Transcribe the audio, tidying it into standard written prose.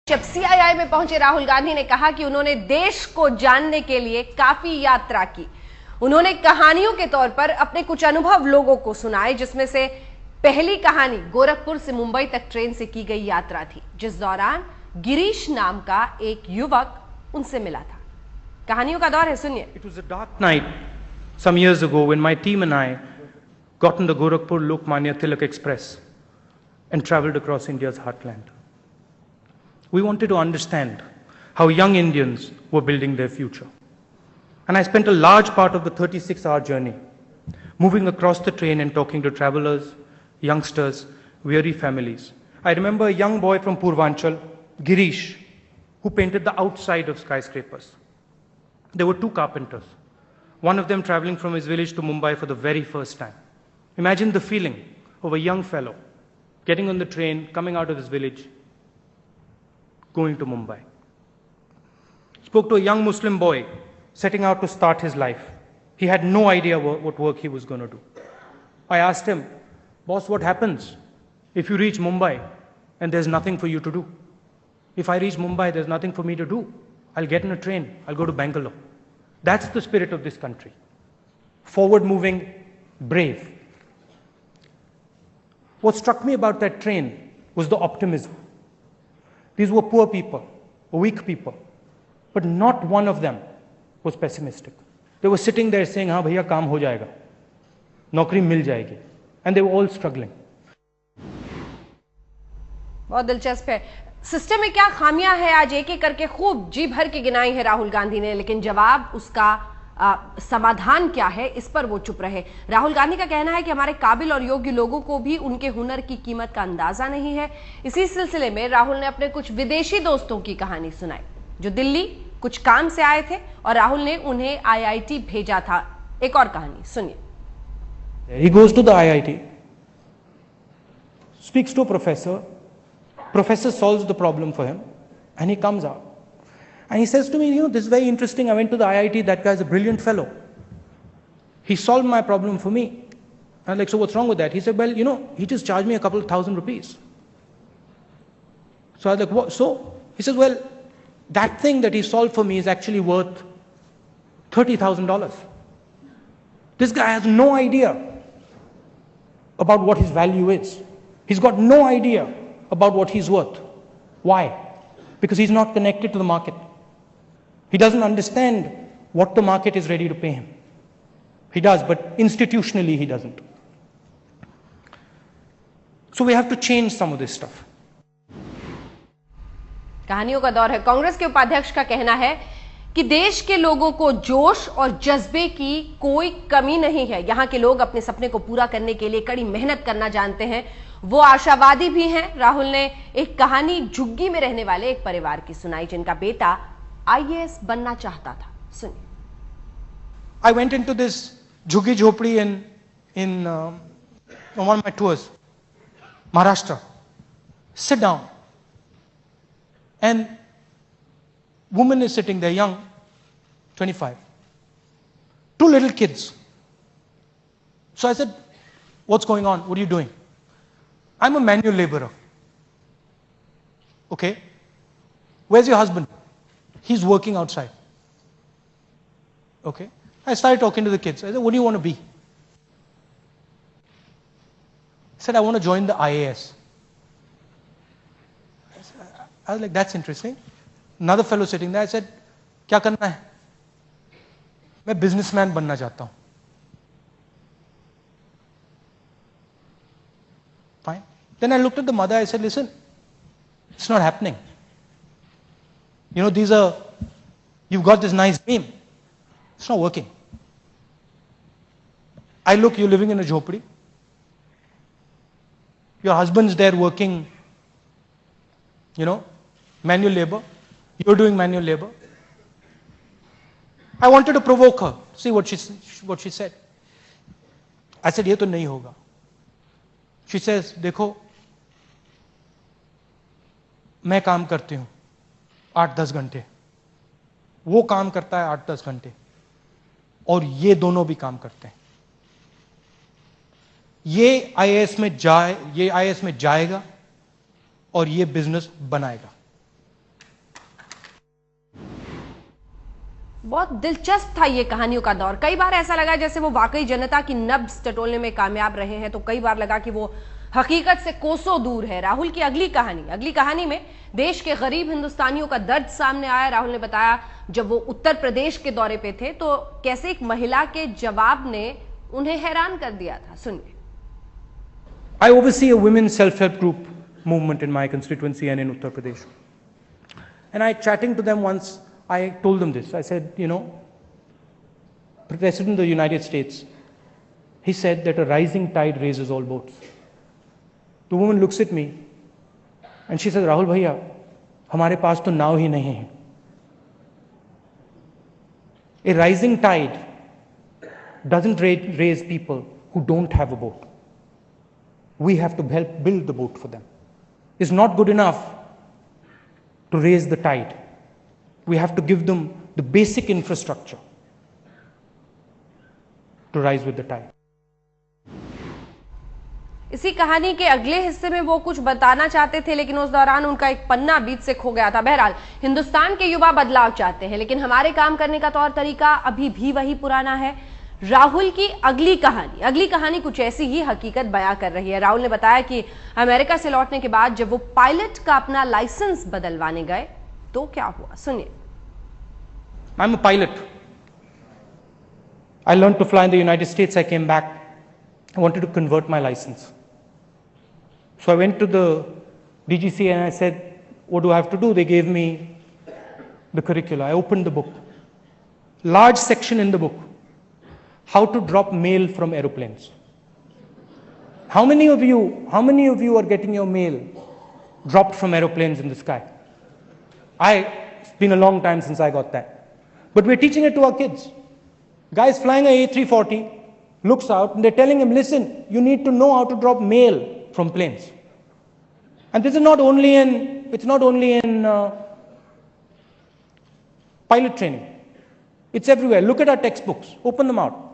जब सीआईआई में पहुंचे राहुल गांधी ने कहा कि उन्होंने देश को जानने के लिए काफी यात्रा की। उन्होंने कहानियों के तौर पर अपने कुछ अनुभव लोगों को सुनाए, जिसमें से पहली कहानी गोरखपुर से मुंबई तक ट्रेन से की गई यात्रा थी, जिस दौरान गिरीश नाम का एक युवक उनसे मिला था। कहानियों का दौर है, सुनिए। It was a dark night some years ago when my team and I got on the Gorakhpur Lokmanya Tilak Express and traveled across India's heartland. We wanted to understand how young Indians were building their future. And I spent a large part of the 36-hour journey moving across the train and talking to travelers, youngsters, weary families. I remember a young boy from Purvanchal, Girish, who painted the outside of skyscrapers. There were two carpenters, one of them traveling from his village to Mumbai for the very first time. Imagine the feeling of a young fellow getting on the train, coming out of his village, going to Mumbai. Spoke to a young Muslim boy setting out to start his life. He had no idea what work he was going to do. I asked him, boss, what happens if you reach Mumbai and there's nothing for you to do? If I reach Mumbai, there's nothing for me to do. I'll get in a train, I'll go to Bangalore. That's the spirit of this country. Forward-moving, brave. What struck me about that train was the optimism. These were poor people, weak people, but not one of them was pessimistic. They were sitting there saying, हाँ भैया काम हो जाएगा, नौकरी मिल जाएगी, and they were all struggling. बहुत दिलचस्प है। सिस्टम में क्या खामियां हैं, आज एक एक करके खूब जी भर के गिनाई है राहुल गांधी ने, लेकिन जवाब उसका समाधान क्या है, इस पर वो चुप रहे। राहुल गांधी का कहना है कि हमारे काबिल और योग्य लोगों को भी उनके हुनर की कीमत का अंदाजा नहीं है। इसी सिलसिले में राहुल ने अपने कुछ विदेशी दोस्तों की कहानी सुनाई, जो दिल्ली कुछ काम से आए थे और राहुल ने उन्हें आईआईटी भेजा था। एक और कहानी सुनिए। He goes to the IIT, speaks to a professor. Professor solves the problem for him, and he comes out. And he says to me, this is very interesting. I went to the IIT. That guy's a brilliant fellow. He solved my problem for me. I'm like, so what's wrong with that? He said, well, he just charged me a couple of $1,000. So I was like, what? So he says, well, that thing that he solved for me is actually worth $30,000. This guy has no idea about what his value is. He's got no idea about what he's worth. Why? Because he's not connected to the market. He doesn't understand what the market is ready to pay him. He does, but institutionally he doesn't. So we have to change some of this stuff. कहानियों का दौर है। कांग्रेस के उपाध्यक्ष का कहना है कि देश के लोगों को जोश और जज्बे की कोई कमी नहीं है। यहां के लोग अपने सपने को पूरा करने के लिए कड़ी मेहनत करना जानते हैं, वो आशावादी भी हैं। राहुल ने एक कहानी झुग्गी में रहने वाले एक परिवार की सुनाई, जिनका बेटा आईएएस बनना चाहता था। सुनिए। I went into this झुग्गी झोपड़ी in one of my tours, Maharashtra. Sit down, and woman is sitting there, young, 25. Two little kids. So I said, what's going on? What are you doing? I'm a manual laborer. Okay. Where's your husband? He's working outside. Okay. I started talking to the kids. I said, what do you want to be? He said, I want to join the IAS. I was like, that's interesting. Another fellow sitting there, I said, क्या करना है? मैं businessman बनना चाहता हूँ. Fine. Then I looked at the mother, I said, listen, it's not happening. You've got this nice dream. It's not working. I look, you're living in a jhopadi. Your husband's there working, manual labor. You're doing manual labor. I wanted to provoke her, see what she said. I said, ये तो नहीं होगा. She says, देखो, मैं काम करती हूँ 8-10 घंटे, वो काम करता है 8-10 घंटे, और ये दोनों भी काम करते हैं. ये आईएएस में जाएगा और ये बिजनेस बनाएगा. बहुत दिलचस्प था ये कहानियों का दौर। कई बार ऐसा लगा जैसे वो वाकई जनता की नब्ज टटोलने में कामयाब रहे हैं, तो कई बार लगा कि वो हकीकत से कोसों दूर है। राहुल की अगली कहानी में देश के गरीब हिंदुस्तानियों का दर्द सामने आया। राहुल ने बताया जब वो उत्तर प्रदेश के दौरे पे थे तो कैसे एक महिला के जवाब ने उन्हें हैरान कर दिया था। सुनिए। I oversee a women's self-help group movement in my constituency and in Uttar Pradesh. And chatting to them once, I told them this. I said, you know, the President of the United States, he said that a rising tide raises all boats. The woman looks at me and she says, Rahul bhaiya, हमारे पास तो नाव ही नहीं है. A rising tide doesn't raise people who don't have a boat. We have to help build the boat for them. It's not good enough to raise the tide. We have to give them the basic infrastructure to rise with the tide. इसी कहानी के अगले हिस्से में वो कुछ बताना चाहते थे, लेकिन उस दौरान उनका एक पन्ना बीच से खो गया था। बहरहाल हिंदुस्तान के युवा बदलाव चाहते हैं, लेकिन हमारे काम करने का तौर तरीका अभी भी वही पुराना है। राहुल की अगली कहानी कुछ ऐसी ही हकीकत बयां कर रही है। राहुल ने बताया कि अमेरिका से लौटने के बाद जब वो पायलट का अपना लाइसेंस बदलवाने गए तो क्या हुआ, सुनिए। I'm a pilot. I learned to fly in the United States. I came back. I wanted to convert my license. So I went to the DGC and I said, what do I have to do? They gave me the curricula. I opened the book. Large section in the book. How to drop mail from aeroplanes. How many of you are getting your mail dropped from aeroplanes in the sky? It's been a long time since I got that. But we're teaching it to our kids. Guys flying a A340 looks out and they're telling him, listen, you need to know how to drop mail from planes. And this is not only in pilot training. It's everywhere. Look at our textbooks. Open them out.